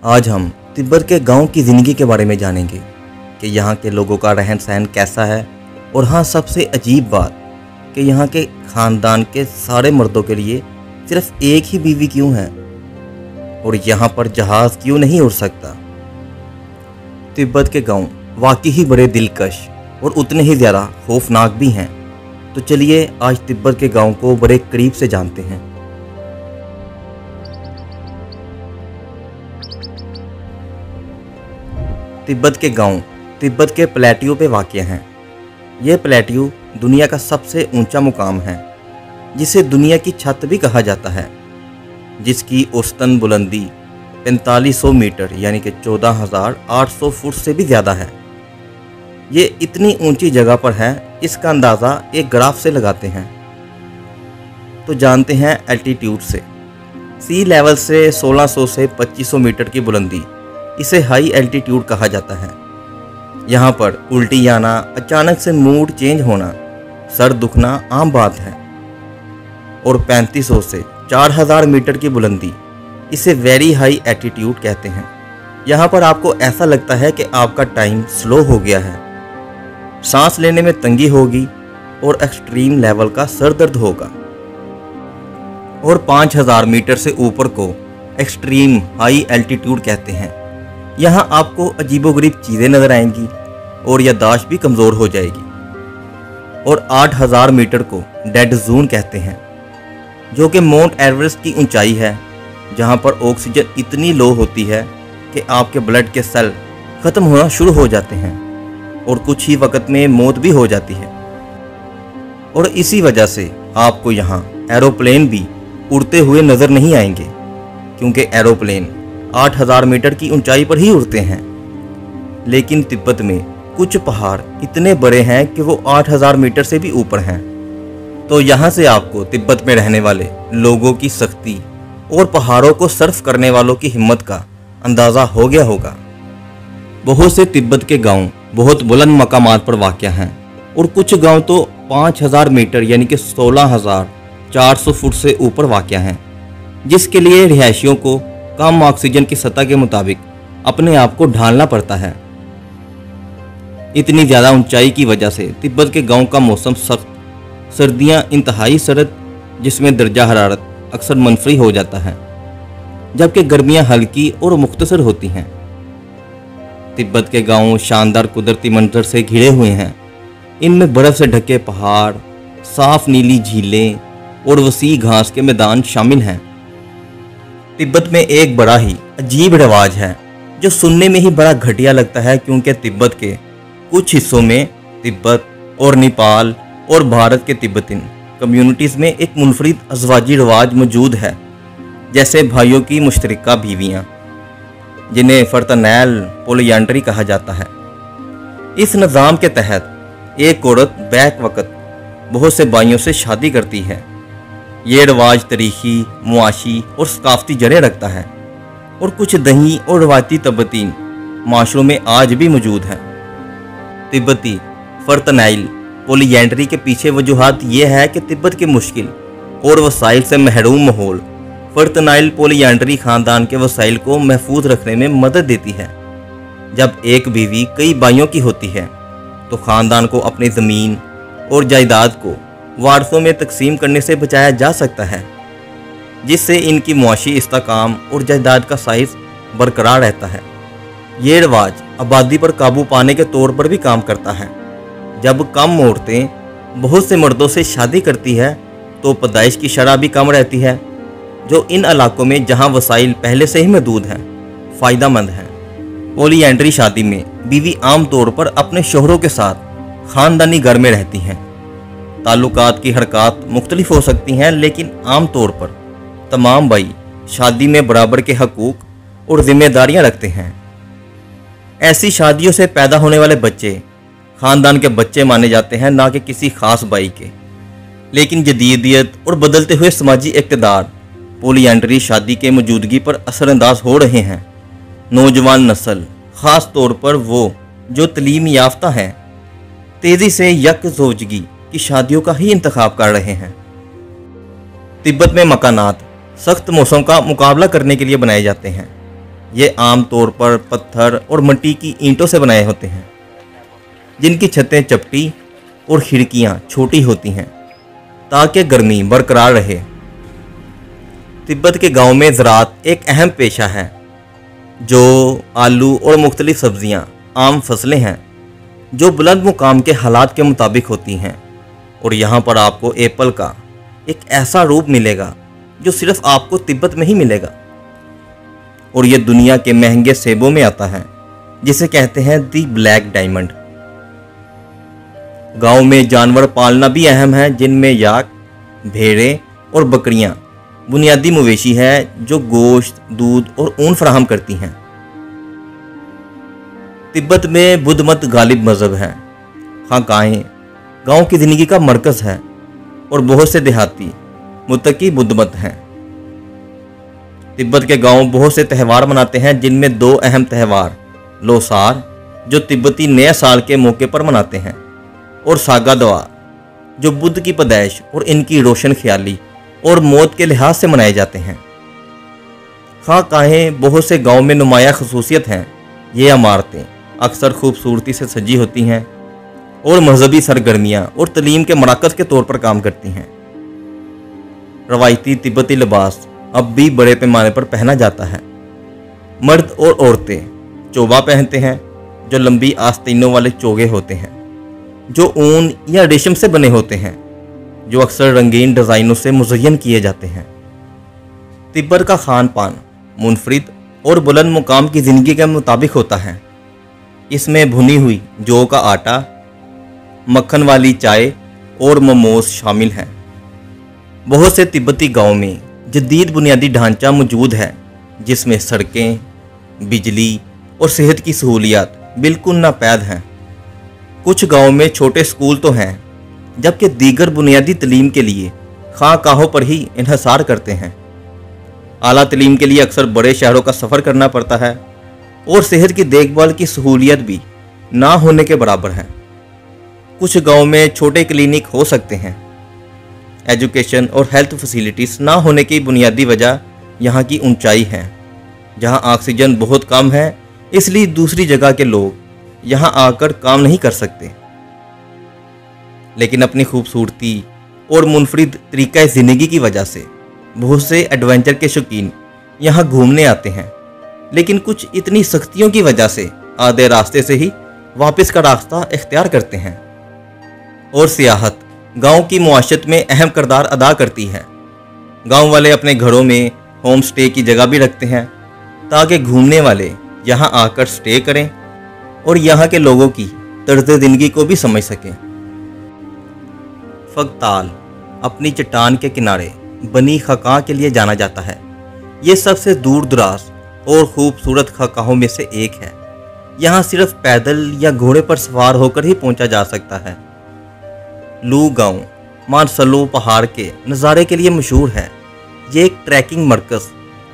आज हम तिब्बत के गांव की ज़िंदगी के बारे में जानेंगे कि यहाँ के लोगों का रहन सहन कैसा है। और हाँ, सबसे अजीब बात कि यहाँ के ख़ानदान के सारे मर्दों के लिए सिर्फ एक ही बीवी क्यों है और यहाँ पर जहाज़ क्यों नहीं उड़ सकता। तिब्बत के गांव वाकई ही बड़े दिलकश और उतने ही ज़्यादा खौफनाक भी हैं। तो चलिए आज तिब्बत के गांव को बड़े करीब से जानते हैं। तिब्बत के गांव तिब्बत के प्लेट्यू पे वाक़या हैं। यह प्लेट्यू दुनिया का सबसे ऊंचा मुकाम है, जिसे दुनिया की छत भी कहा जाता है, जिसकी औसतन बुलंदी 4500 मीटर यानी कि 14,800 फुट से भी ज़्यादा है। ये इतनी ऊंची जगह पर है, इसका अंदाज़ा एक ग्राफ से लगाते हैं। तो जानते हैं एल्टीट्यूड से। सी लेवल से 1600 से 2500 मीटर की बुलंदी, इसे हाई एल्टीट्यूड कहा जाता है। यहाँ पर उल्टी आना, अचानक से मूड चेंज होना, सर दुखना आम बात है। और 3500 से 4000 मीटर की बुलंदी, इसे वेरी हाई एल्टीट्यूड कहते हैं। यहाँ पर आपको ऐसा लगता है कि आपका टाइम स्लो हो गया है, सांस लेने में तंगी होगी और एक्सट्रीम लेवल का सर दर्द होगा। और 5000 मीटर से ऊपर को एक्सट्रीम हाई एल्टीट्यूड कहते हैं। यहाँ आपको अजीबोगरीब चीज़ें नजर आएंगी और याददाश्त भी कमज़ोर हो जाएगी। और 8000 मीटर को डेड जोन कहते हैं, जो कि माउंट एवरेस्ट की ऊंचाई है, जहाँ पर ऑक्सीजन इतनी लो होती है कि आपके ब्लड के सेल ख़त्म होना शुरू हो जाते हैं और कुछ ही वक्त में मौत भी हो जाती है। और इसी वजह से आपको यहाँ एरोप्लेन भी उड़ते हुए नज़र नहीं आएंगे, क्योंकि एरोप्लेन 8000 मीटर की ऊंचाई पर ही उड़ते हैं। लेकिन तिब्बत में कुछ पहाड़ इतने बड़े हैं कि वो 8000 मीटर से भी ऊपर हैं। तो यहाँ से आपको तिब्बत में रहने वाले लोगों की सख्ती और पहाड़ों को सर्फ करने वालों की हिम्मत का अंदाज़ा हो गया होगा। बहुत से तिब्बत के गांव बहुत बुलंद मकामात पर वाक़या हैं और कुछ गांव तो 5000 मीटर यानी कि 16,400 फुट से ऊपर वाक़या हैं, जिसके लिए रिहायशियों को कम ऑक्सीजन की सतह के मुताबिक अपने आप को ढालना पड़ता है। इतनी ज़्यादा ऊंचाई की वजह से तिब्बत के गांव का मौसम सख्त, सर्दियां इंतहाई सर्द, जिसमें दर्जा हरारत अक्सर मनफी हो जाता है, जबकि गर्मियां हल्की और मुख्तसर होती हैं। तिब्बत के गांव शानदार कुदरती मंजर से घिरे हुए हैं। इनमें बर्फ़ से ढके पहाड़, साफ नीली झीलें और वसी घास के मैदान शामिल हैं। तिब्बत में एक बड़ा ही अजीब रिवाज है, जो सुनने में ही बड़ा घटिया लगता है, क्योंकि तिब्बत के कुछ हिस्सों में तिब्बत और नेपाल और भारत के तिब्बतिन कम्युनिटीज़ में एक मुनफरिद अज़वाजी रिवाज मौजूद है, जैसे भाइयों की मुश्तरका बीवियाँ, जिन्हें फर्तनैल पोलियंड्री कहा जाता है। इस निज़ाम के तहत एक औरत बैक वक़्त बहुत से भाइयों से शादी करती है। ये रिवाज तारीखी, मुआशी और सकाफती जड़ें रखता है और कुछ दही और रवायती तिब्बती माशरों में आज भी मौजूद है। तिब्बती फर्तनाइल पोलियंड्री के पीछे वजूहात ये है कि तिब्बत के मुश्किल और वसाइल से महरूम माहौल फर्तनाइल पोलियंड्री ख़ानदान के वसाइल को महफूज रखने में मदद देती है। जब एक बीवी कई भाइयों की होती है तो ख़ानदान को अपनी ज़मीन और जायदाद को वारसों में तकसीम करने से बचाया जा सकता है, जिससे इनकी मुआशी इस्तेकाम और जायदाद का साइज बरकरार रहता है। ये रिवाज आबादी पर काबू पाने के तौर पर भी काम करता है। जब कम औरतें बहुत से मर्दों से शादी करती है तो पैदाइश की शरह भी कम रहती है, जो इन इलाकों में जहां वसाइल पहले से ही महदूद हैं फ़ायदा मंद है। पोलियंड्री शादी में बीवी आम तौर पर अपने शोहरों के साथ ख़ानदानी घर में रहती हैं। ताल्लुकात की हरकत मुख्तलिफ हो सकती हैं, लेकिन आम तौर पर तमाम भाई शादी में बराबर के हकूक़ और जिम्मेदारियां रखते हैं। ऐसी शादियों से पैदा होने वाले बच्चे ख़ानदान के बच्चे माने जाते हैं, ना कि किसी ख़ास भाई के। लेकिन जदीदियत और बदलते हुए समाजी इक़्तिदार पोलियंड्री शादी के मौजूदगी पर असरअंदाज हो रहे हैं। नौजवान नस्ल, ख़ास तौर पर वो जो तलीम याफ्ता हैं, तेज़ी से यकज़ोजगी की शादियों का ही इंतखाब कर रहे हैं। तिब्बत में मकानात सख्त मौसम का मुकाबला करने के लिए बनाए जाते हैं। ये आम तौर पर पत्थर और मिट्टी की ईंटों से बनाए होते हैं, जिनकी छतें चपटी और खिड़कियां छोटी होती हैं ताकि गर्मी बरकरार रहे। तिब्बत के गांव में ज़राअत एक अहम पेशा है, जो आलू और मुख्तलिफ सब्जियां आम फसलें हैं जो बुलंद मुकाम के हालात के मुताबिक होती हैं। और यहाँ पर आपको एप्पल का एक ऐसा रूप मिलेगा जो सिर्फ आपको तिब्बत में ही मिलेगा, और ये दुनिया के महंगे सेबों में आता है, जिसे कहते हैं दी ब्लैक डायमंड। गांव में जानवर पालना भी अहम है, जिनमें याक, भेड़ें और बकरियां बुनियादी मवेशी है जो गोश्त, दूध और ऊन फराहम करती हैं। तिब्बत में बुद्ध मत गालिब मजहब है। खानकाहें गांव की ज़िंदगी का मरकज़ है और बहुत से देहाती मुत्तकी बुद्ध मत हैं। तिब्बत के गांव बहुत से त्यौहार मनाते हैं, जिनमें दो अहम त्यौहार लोसार, जो तिब्बती नए साल के मौके पर मनाते हैं, और सागादवा, जो बुद्ध की पैदाइश और इनकी रोशन ख्याली और मौत के लिहाज से मनाए जाते हैं। खानकाहें बहुत से गांव में नुमाया खसूसियत हैं। ये इमारतें अक्सर खूबसूरती से सजी होती हैं और मजहबी सरगर्मियाँ और तलीम के मराकज़ के तौर पर काम करती हैं। रवायती तिब्बती लिबास अब भी बड़े पैमाने पर पहना जाता है। मर्द और औरतें चोबा पहनते हैं, जो लंबी आस्तीनों वाले चोगे होते हैं, जो ऊन या रेशम से बने होते हैं, जो अक्सर रंगीन डिज़ाइनों से मुज़य्यन किए जाते हैं। तिब्बत का खान पान मुनफरिद और बुलंद मुकाम की ज़िंदगी के मुताबिक होता है। इसमें भुनी हुई जौ का आटा, मक्खन वाली चाय और मोमोस शामिल हैं। बहुत से तिब्बती गांवों में जदीद बुनियादी ढांचा मौजूद है, जिसमें सड़कें, बिजली और सेहत की सहूलियात बिल्कुल नापैद हैं। कुछ गांवों में छोटे स्कूल तो हैं, जबकि दीगर बुनियादी तलीम के लिए खानकाहों पर ही इन्हसार करते हैं। आला तलीम के लिए अक्सर बड़े शहरों का सफ़र करना पड़ता है, और सेहत की देखभाल की सहूलियत भी ना होने के बराबर है। कुछ गांवों में छोटे क्लिनिक हो सकते हैं। एजुकेशन और हेल्थ फैसिलिटीज़ ना होने की बुनियादी वजह यहाँ की ऊंचाई है, जहाँ ऑक्सीजन बहुत कम है, इसलिए दूसरी जगह के लोग यहाँ आकर काम नहीं कर सकते। लेकिन अपनी खूबसूरती और मुनफरिद तरीक़ा ज़िंदगी की वजह से बहुत से एडवेंचर के शौकीन यहाँ घूमने आते हैं, लेकिन कुछ इतनी सख्तियों की वजह से आधे रास्ते से ही वापस का रास्ता इख्तियार करते हैं। और सियाहत गांव की मुआशरत में अहम किरदार अदा करती है। गांव वाले अपने घरों में होम स्टे की जगह भी रखते हैं, ताकि घूमने वाले यहाँ आकर स्टे करें और यहाँ के लोगों की तर्ज ज़िंदगी को भी समझ सकें। फगताल अपनी चट्टान के किनारे बनी खाका के लिए जाना जाता है। ये सबसे दूर दराज और खूबसूरत खाकाहों में से एक है। यहाँ सिर्फ पैदल या घोड़े पर सवार होकर ही पहुँचा जा सकता है। लू गांव मानसलो पहाड़ के नज़ारे के लिए मशहूर है। ये एक ट्रैकिंग मरकज़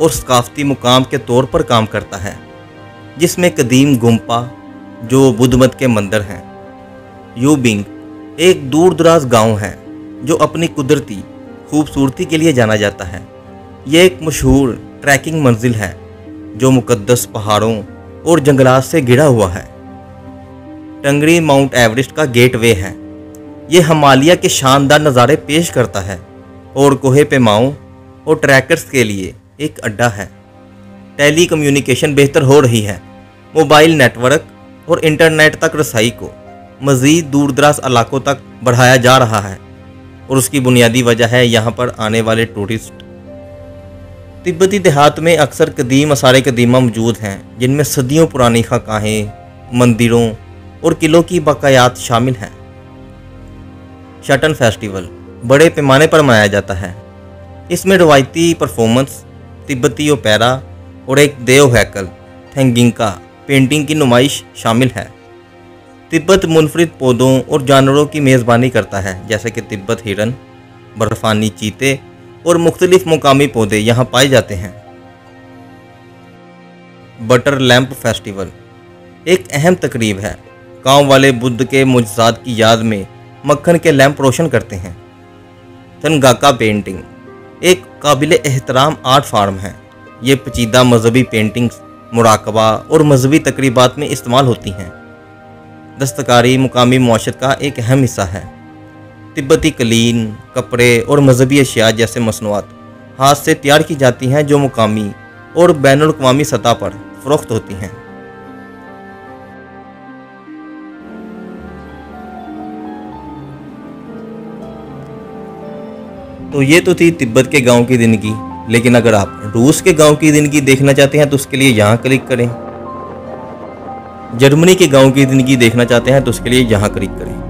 और सकाफती मुकाम के तौर पर काम करता है, जिसमें कदीम गुम्पा जो बुद्ध मत के मंदिर हैं। यूबिंग एक दूर दराज गाँव है जो अपनी कुदरती खूबसूरती के लिए जाना जाता है। ये एक मशहूर ट्रैकिंग मंजिल है जो मुकद्दस पहाड़ों और जंगलात से घिरा हुआ है। टंगरी माउंट एवरेस्ट का गेटवे है। ये हिमालय के शानदार नज़ारे पेश करता है और कोहे पैमाओं और ट्रैकर्स के लिए एक अड्डा है। टेली कम्युनिकेशन बेहतर हो रही है। मोबाइल नेटवर्क और इंटरनेट तक रसाई को मज़ीद दूर दराज इलाकों तक बढ़ाया जा रहा है, और उसकी बुनियादी वजह है यहाँ पर आने वाले टूरिस्ट। तिब्बती देहात में अक्सर कदीम आसार कदीमा मौजूद हैं, जिनमें सदियों पुरानी खाकाहें, मंदिरों और किलों की बकायात शामिल हैं। शटन फेस्टिवल बड़े पैमाने पर मनाया जाता है। इसमें रवायती परफॉर्मेंस, तिब्बती ओपेरा और एक देव हैकल थेंगिंका पेंटिंग की नुमाइश शामिल है। तिब्बत मुनफरिद पौधों और जानवरों की मेज़बानी करता है, जैसे कि तिब्बत हिरन, बर्फानी चीते और मुख्तलिफ मुकामी पौधे यहाँ पाए जाते हैं। बटर लैंप फेस्टिवल एक अहम तकरीब है। गांव वाले बुद्ध के मुजज़ात की याद में मक्खन के लैंप रोशन करते हैं। तनगाका पेंटिंग एक काबिल एहतराम आर्ट फॉर्म है। ये पेचीदा मजहबी पेंटिंग्स मुराकबा और मजहबी तकरीबात में इस्तेमाल होती हैं। दस्तकारी मुकामी मुआशरत का एक अहम हिस्सा है। तिब्बती कलीन, कपड़े और मजहबी अशिया जैसे मसनूआत हाथ से तैयार की जाती हैं जो मुकामी और बैनुल अक़वामी सतह पर फ़रोख्त होती हैं। तो ये तो थी तिब्बत के गांव की ज़िंदगी, लेकिन अगर आप रूस के गांव की ज़िंदगी देखना चाहते हैं तो उसके लिए यहाँ क्लिक करें। जर्मनी के गांव की ज़िंदगी देखना चाहते हैं तो उसके लिए यहाँ क्लिक करें।